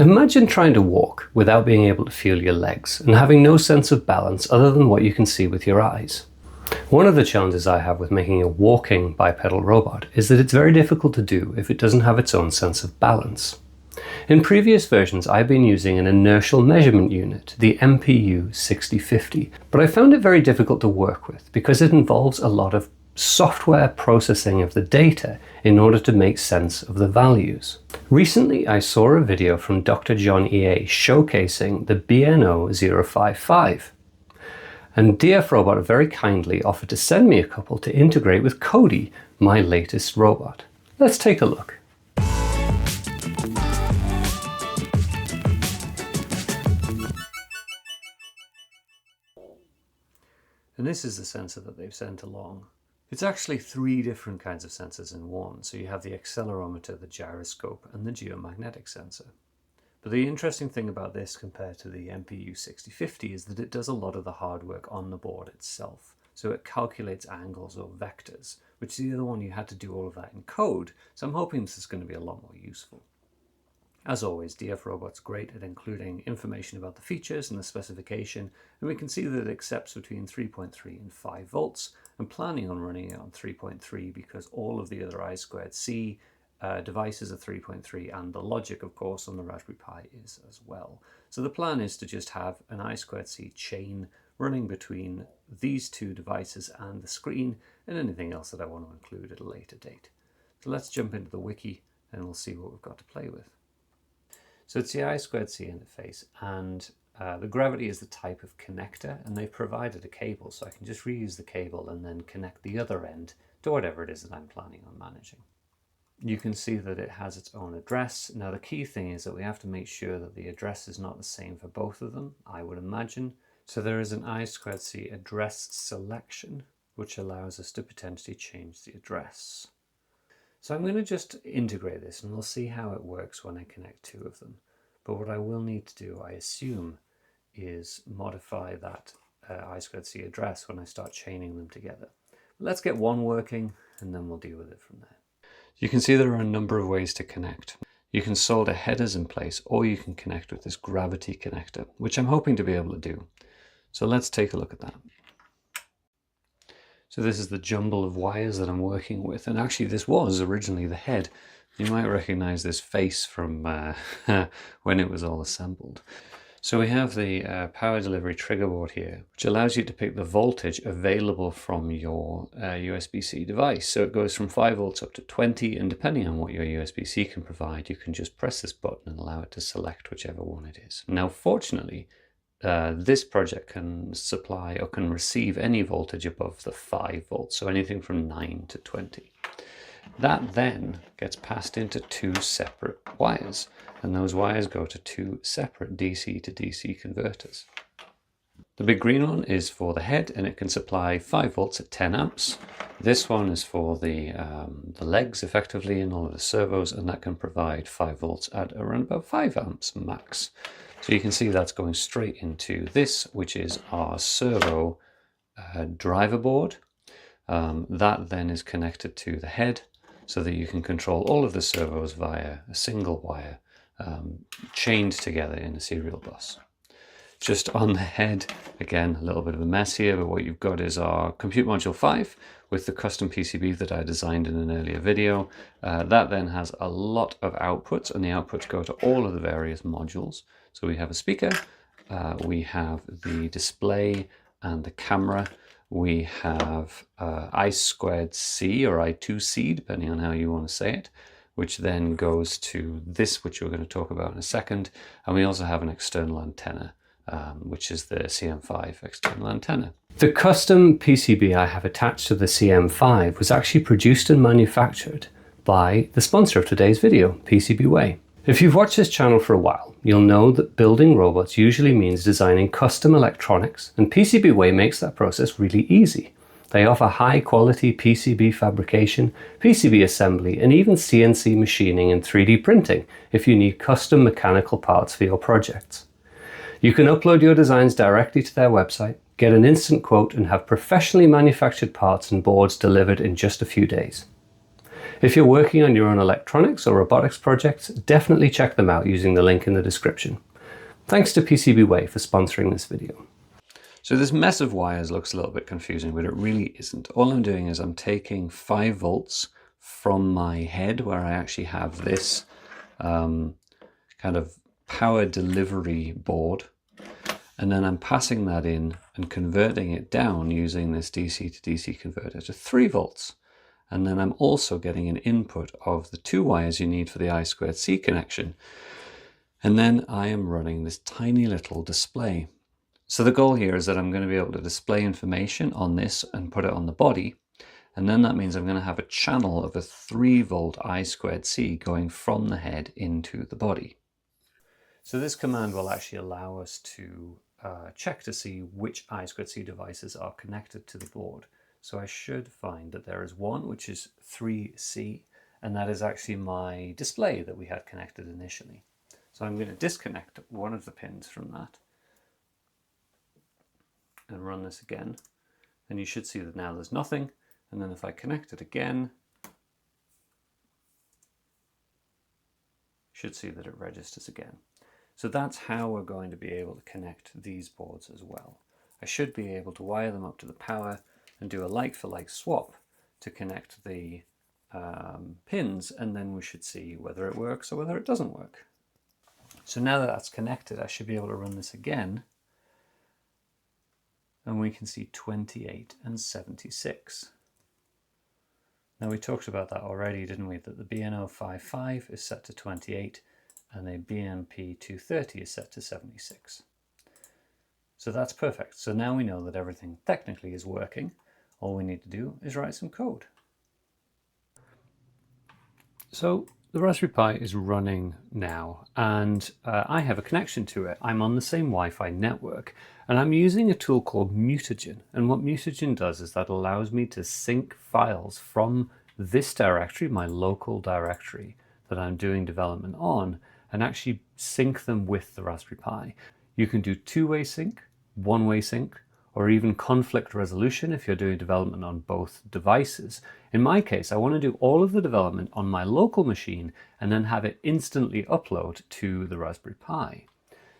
Imagine trying to walk without being able to feel your legs and having no sense of balance other than what you can see with your eyes. One of the challenges I have with making a walking bipedal robot is that it's very difficult to do if it doesn't have its own sense of balance. In previous versions, I've been using an inertial measurement unit, the MPU6050, but I found it very difficult to work with because it involves a lot of software processing of the data in order to make sense of the values. Recently, I saw a video from DrJonEA showcasing the BNO055. And DFRobot very kindly offered to send me a couple to integrate with Cody, my latest robot. Let's take a look. And this is the sensor that they've sent along. It's actually 3 different kinds of sensors in one. So you have the accelerometer, the gyroscope, and the geomagnetic sensor. But the interesting thing about this compared to the MPU6050 is that it does a lot of the hard work on the board itself. So it calculates angles or vectors, which the other one you had to do all of that in code. So I'm hoping this is going to be a lot more useful. As always, DFRobot's great at including information about the features and the specification, and we can see that it accepts between 3.3 and 5 volts. I'm planning on running it on 3.3 because all of the other I2C devices are 3.3, and the logic, of course, on the Raspberry Pi is as well. So the plan is to just have an I2C chain running between these 2 devices and the screen, and anything else that I want to include at a later date. So let's jump into the wiki and we'll see what we've got to play with. So it's the I2C interface, and the Gravity is the type of connector, and they've provided a cable, so I can just reuse the cable and then connect the other end to whatever it is that I'm planning on managing. You can see that it has its own address. Now the key thing is that we have to make sure that the address is not the same for both of them, I would imagine. So there is an I2C address selection, which allows us to potentially change the address. So I'm going to just integrate this and we'll see how it works when I connect 2 of them. But what I will need to do, I assume, is modify that I2C address when I start chaining them together. Let's get one working and then we'll deal with it from there. You can see there are a number of ways to connect. You can solder headers in place, or you can connect with this Gravity connector, which I'm hoping to be able to do. So let's take a look at that. So this is the jumble of wires that I'm working with, and actually this was originally the head. You might recognize this face from when it was all assembled. So we have the power delivery trigger board here, which allows you to pick the voltage available from your USB-C device. So it goes from 5 volts up to 20, and depending on what your USB-C can provide, you can just press this button and allow it to select whichever one it is. Now, fortunately, this project can supply or can receive any voltage above the 5 volts, so anything from 9 to 20. That then gets passed into 2 separate wires, and those wires go to 2 separate DC to DC converters. The big green one is for the head, and it can supply 5 volts at 10 amps. This one is for the legs, effectively, and all of the servos, and that can provide 5 volts at around about 5 amps max. So you can see that's going straight into this, which is our servo driver board. That then is connected to the head so that you can control all of the servos via a single wire chained together in a serial bus. Just on the head, again, a little bit of a mess here, but what you've got is our Compute Module 5 with the custom PCB that I designed in an earlier video. That then has a lot of outputs, and the outputs go to all of the various modules. So we have a speaker, we have the display and the camera, we have I2C or I2C, depending on how you want to say it, which then goes to this, which we're going to talk about in a second. And we also have an external antenna, which is the CM5 external antenna. The custom PCB I have attached to the CM5 was actually produced and manufactured by the sponsor of today's video, PCBWay. If you've watched this channel for a while, you'll know that building robots usually means designing custom electronics, and PCBWay makes that process really easy. They offer high-quality PCB fabrication, PCB assembly, and even CNC machining and 3D printing if you need custom mechanical parts for your projects. You can upload your designs directly to their website, get an instant quote, and have professionally manufactured parts and boards delivered in just a few days. If you're working on your own electronics or robotics projects, definitely check them out using the link in the description. Thanks to PCBWay for sponsoring this video. So this mess of wires looks a little bit confusing, but it really isn't. All I'm doing is I'm taking 5 volts from my head, where I actually have this kind of power delivery board, and then I'm passing that in and converting it down using this DC to DC converter to 3 volts. And then I'm also getting an input of the 2 wires you need for the I2C connection. And then I am running this tiny little display. So the goal here is that I'm going to be able to display information on this and put it on the body. And then that means I'm going to have a channel of a 3 volt I2C going from the head into the body. So this command will actually allow us to check to see which I2C devices are connected to the board. So I should find that there is one which is 3C, and that is actually my display that we had connected initially. So I'm going to disconnect one of the pins from that and run this again. And you should see that now there's nothing. And then if I connect it again, you should see that it registers again. So that's how we're going to be able to connect these boards as well. I should be able to wire them up to the power and do a like-for-like swap to connect the pins, and then we should see whether it works or whether it doesn't work. So now that that's connected, I should be able to run this again, and we can see 28 and 76. Now we talked about that already, didn't we? That the BNO055 is set to 28 and a BMP230 is set to 76. So that's perfect. So now we know that everything technically is working. All we need to do is write some code. So the Raspberry Pi is running now, and I have a connection to it. I'm on the same Wi-Fi network, and I'm using a tool called Mutagen. And what Mutagen does is that allows me to sync files from this directory, my local directory that I'm doing development on, and actually sync them with the Raspberry Pi. You can do 2-way sync, 1-way sync, or even conflict resolution if you're doing development on both devices. In my case, I want to do all of the development on my local machine and then have it instantly upload to the Raspberry Pi.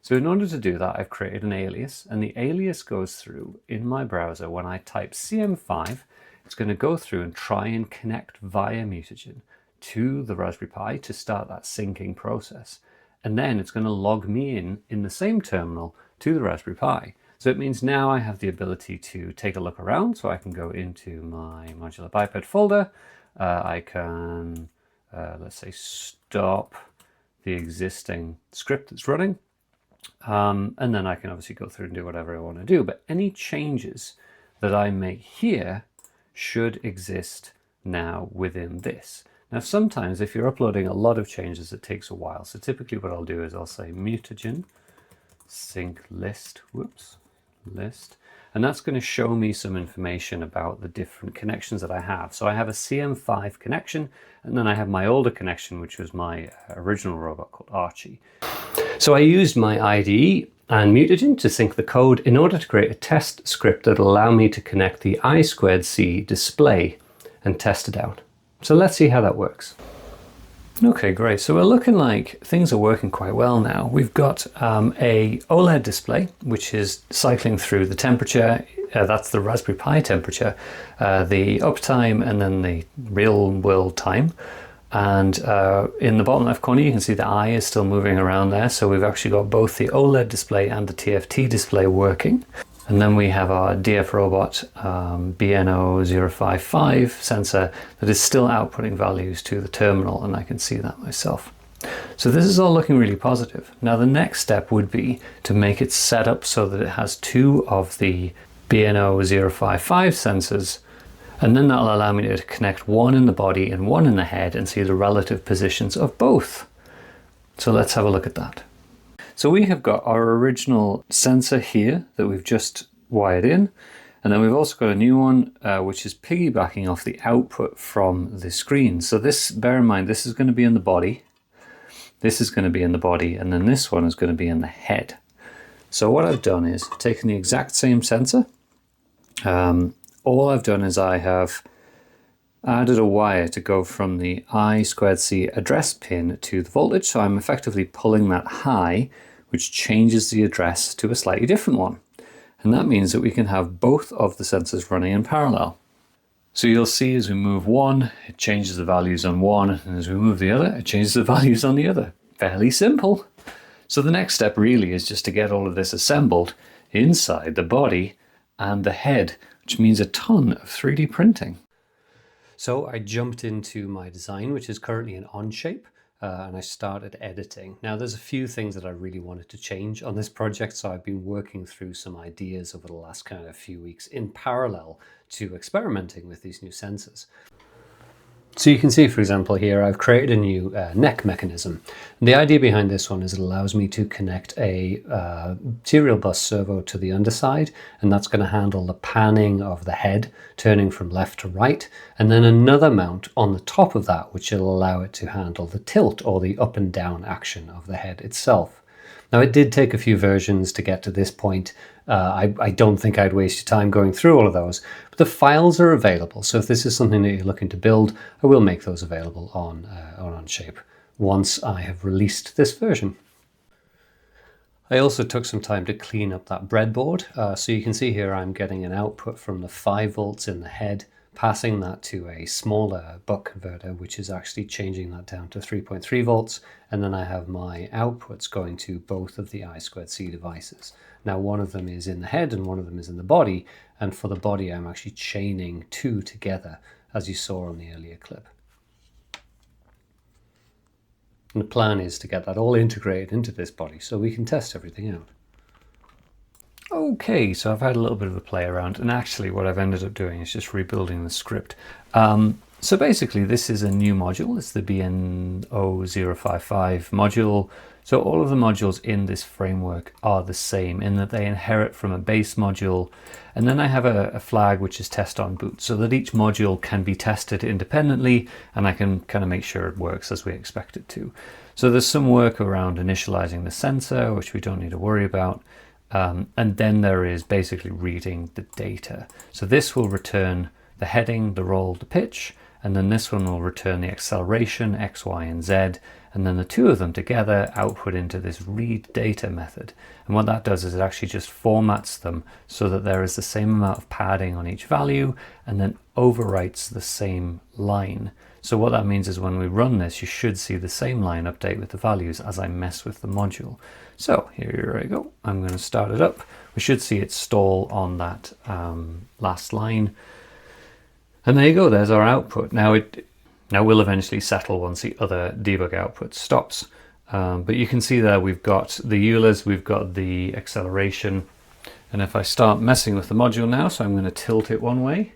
So in order to do that, I've created an alias, and the alias goes through in my browser. When I type CM5, it's going to go through and try and connect via Mutagen to the Raspberry Pi to start that syncing process. And then it's going to log me in the same terminal to the Raspberry Pi. So it means now I have the ability to take a look around. So I can go into my modular biped folder. I can, let's say, stop the existing script that's running. And then I can obviously go through and do whatever I want to do. But any changes that I make here should exist now within this. Now, sometimes if you're uploading a lot of changes, it takes a while. So typically what I'll do is I'll say Mutagen sync list, list, and that's going to show me some information about the different connections that I have. So I have a CM5 connection, and then I have my older connection, which was my original robot called Archie. So I used my IDE and Mutagen to sync the code in order to create a test script that will allow me to connect the I2C display and test it out. So let's see how that works. Okay, great. So we're looking like things are working quite well now. We've got a OLED display, which is cycling through the temperature. That's the Raspberry Pi temperature, the uptime, and then the real world time. And in the bottom left corner, you can see the eye is still moving around there. So we've actually got both the OLED display and the TFT display working. And then we have our DFRobot BNO055 sensor that is still outputting values to the terminal, and I can see that myself. So this is all looking really positive. Now the next step would be to make it set up so that it has 2 of the BNO055 sensors, and then that'll allow me to connect one in the body and one in the head and see the relative positions of both. So let's have a look at that. So we have got our original sensor here that we've just wired in, and then we've also got a new one which is piggybacking off the output from the screen. So this, bear in mind, this is going to be in the body, this is going to be in the body, and then this one is going to be in the head. So what I've done is taken the exact same sensor. All I've done is I have I added a wire to go from the I2C address pin to the voltage, so I'm effectively pulling that high, which changes the address to a slightly different one. And that means that we can have both of the sensors running in parallel. So you'll see as we move one, it changes the values on one, and as we move the other, it changes the values on the other. Fairly simple. So the next step really is just to get all of this assembled inside the body and the head, which means a ton of 3D printing. So I jumped into my design, which is currently in Onshape, and I started editing. Now there's a few things that I really wanted to change on this project, so I've been working through some ideas over the last kind of few weeks in parallel to experimenting with these new sensors. So you can see, for example, here I've created a new neck mechanism. And the idea behind this one is it allows me to connect a serial bus servo to the underside, and that's going to handle the panning of the head, turning from left to right, and then another mount on the top of that, which will allow it to handle the tilt or the up and down action of the head itself. Now, it did take a few versions to get to this point. I don't think I'd waste your time going through all of those, but the files are available. So if this is something that you're looking to build, I will make those available on Onshape once I have released this version. I also took some time to clean up that breadboard. So you can see here I'm getting an output from the 5 volts in the head, passing that to a smaller buck converter, which is actually changing that down to 3.3 volts. And then I have my outputs going to both of the I2C devices. Now, one of them is in the head and one of them is in the body. And for the body, I'm actually chaining 2 together, as you saw on the earlier clip. And the plan is to get that all integrated into this body so we can test everything out. Okay, so I've had a little bit of a play around, and actually what I've ended up doing is just rebuilding the script. So basically this is a new module. It's the BNO055 module. So all of the modules in this framework are the same in that they inherit from a base module, and then I have a flag which is test on boot, so that each module can be tested independently and I can kind of make sure it works as we expect it to. So there's some work around initializing the sensor, which we don't need to worry about. And then there is basically reading the data. So this will return the heading, the roll, the pitch, and then this one will return the acceleration, X, Y, and Z, and then the two of them together output into this read data method. And what that does is it actually just formats them so that there is the same amount of padding on each value and then overwrites the same line. So what that means is when we run this, you should see the same line update with the values as I mess with the module. So here I go. I'm going to start it up. We should see it stall on that last line. And there you go. There's our output. Now it will eventually settle once the other debug output stops. But you can see there we've got the Eulers, we've got the acceleration. And if I start messing with the module now, so I'm going to tilt it one way,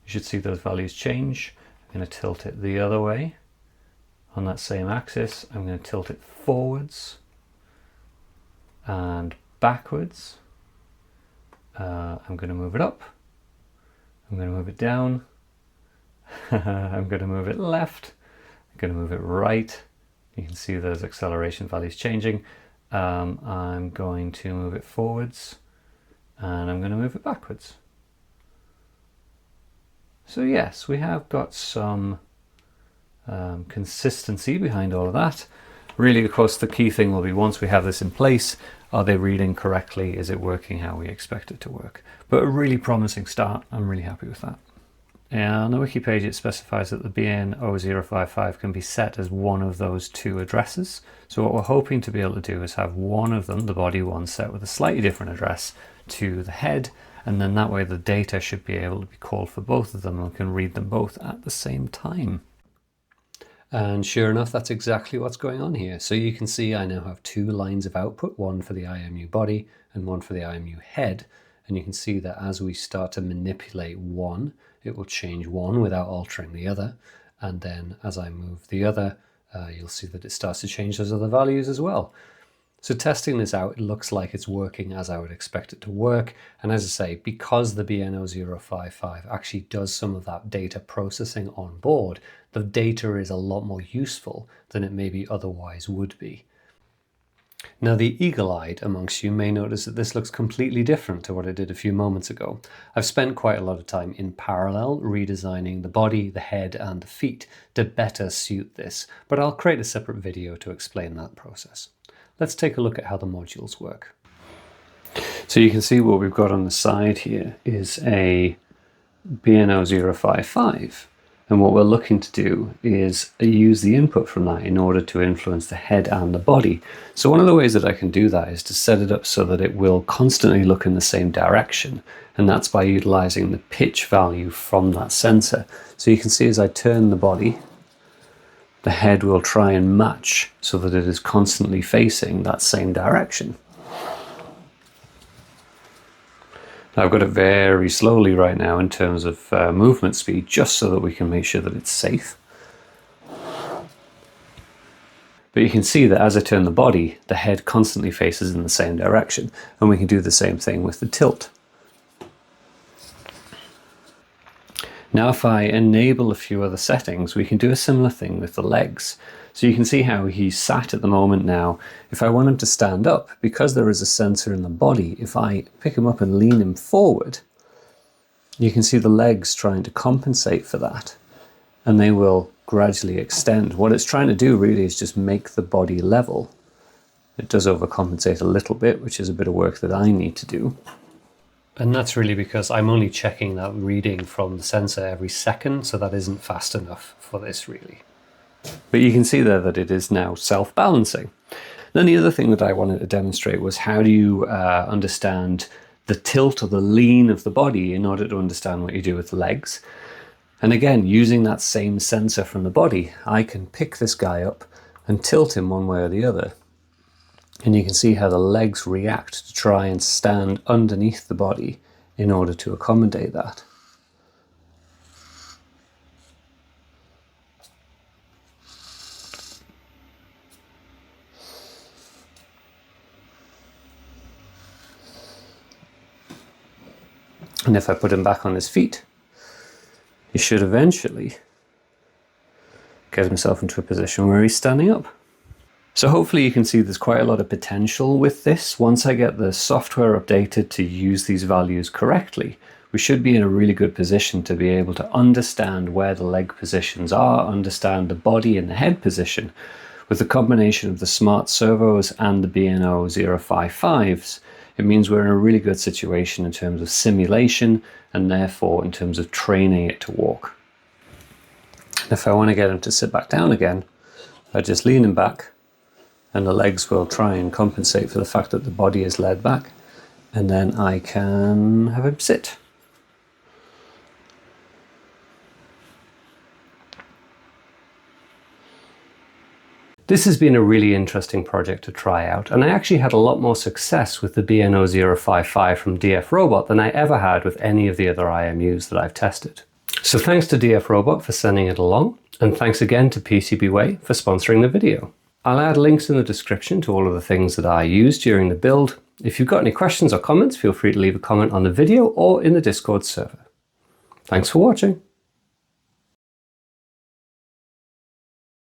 you should see those values change. I'm going to tilt it the other way on that same axis. I'm going to tilt it forwards and backwards. I'm going to move it up. I'm going to move it down. I'm going to move it left. I'm going to move it right. You can see those acceleration values changing. I'm going to move it forwards and I'm going to move it backwards. So yes, we have got some consistency behind all of that. Really, of course, the key thing will be once we have this in place, are they reading correctly? Is it working how we expect it to work? But a really promising start. I'm really happy with that. And on the wiki page, it specifies that the BNO055 can be set as one of those 2 addresses. So what we're hoping to be able to do is have one of them, the body one, set with a slightly different address to the head. And then that way the data should be able to be called for both of them and we can read them both at the same time. And sure enough, that's exactly what's going on here. So you can see I now have 2 lines of output, one for the IMU body and one for the IMU head. And you can see that as we start to manipulate one, it will change one without altering the other. And then as I move the other, you'll see that it starts to change those other values as well. So testing this out, it looks like it's working as I would expect it to work. And as I say, because the BNO055 actually does some of that data processing on board, the data is a lot more useful than it maybe otherwise would be. Now the eagle-eyed amongst you may notice that this looks completely different to what I did a few moments ago. I've spent quite a lot of time in parallel redesigning the body, the head and the feet to better suit this, but I'll create a separate video to explain that process. Let's take a look at how the modules work. So you can see what we've got on the side here is a BNO055. And what we're looking to do is use the input from that in order to influence the head and the body. So one of the ways that I can do that is to set it up so that it will constantly look in the same direction. And that's by utilizing the pitch value from that sensor. So you can see as I turn the body, the head will try and match so that it is constantly facing that same direction. I've got it very slowly right now in terms of movement speed, just so that we can make sure that it's safe. But you can see that as I turn the body, the head constantly faces in the same direction, and we can do the same thing with the tilt. Now if I enable a few other settings, we can do a similar thing with the legs. So you can see how he's sat at the moment now. If I want him to stand up, because there is a sensor in the body, if I pick him up and lean him forward, you can see the legs trying to compensate for that, and they will gradually extend. What it's trying to do really is just make the body level. It does overcompensate a little bit, which is a bit of work that I need to do. And that's really because I'm only checking that reading from the sensor every second, so that isn't fast enough for this really. But you can see there that it is now self-balancing. Then the other thing that I wanted to demonstrate was how do you understand the tilt or the lean of the body in order to understand what you do with the legs. And again, using that same sensor from the body, I can pick this guy up and tilt him one way or the other. And you can see how the legs react to try and stand underneath the body in order to accommodate that. And if I put him back on his feet, he should eventually get himself into a position where he's standing up. So hopefully you can see there's quite a lot of potential with this. Once I get the software updated to use these values correctly, we should be in a really good position to be able to understand where the leg positions are, understand the body and the head position. With the combination of the smart servos and the BNO055s, it means we're in a really good situation in terms of simulation and therefore in terms of training it to walk. If I want to get him to sit back down again, I just lean him back and the legs will try and compensate for the fact that the body is led back, and then I can have him sit. This has been a really interesting project to try out, and I actually had a lot more success with the BNO055 from DFRobot than I ever had with any of the other IMUs that I've tested. So thanks to DFRobot for sending it along, and thanks again to PCBWay for sponsoring the video. I'll add links in the description to all of the things that I used during the build. If you've got any questions or comments, feel free to leave a comment on the video or in the Discord server. Thanks for watching.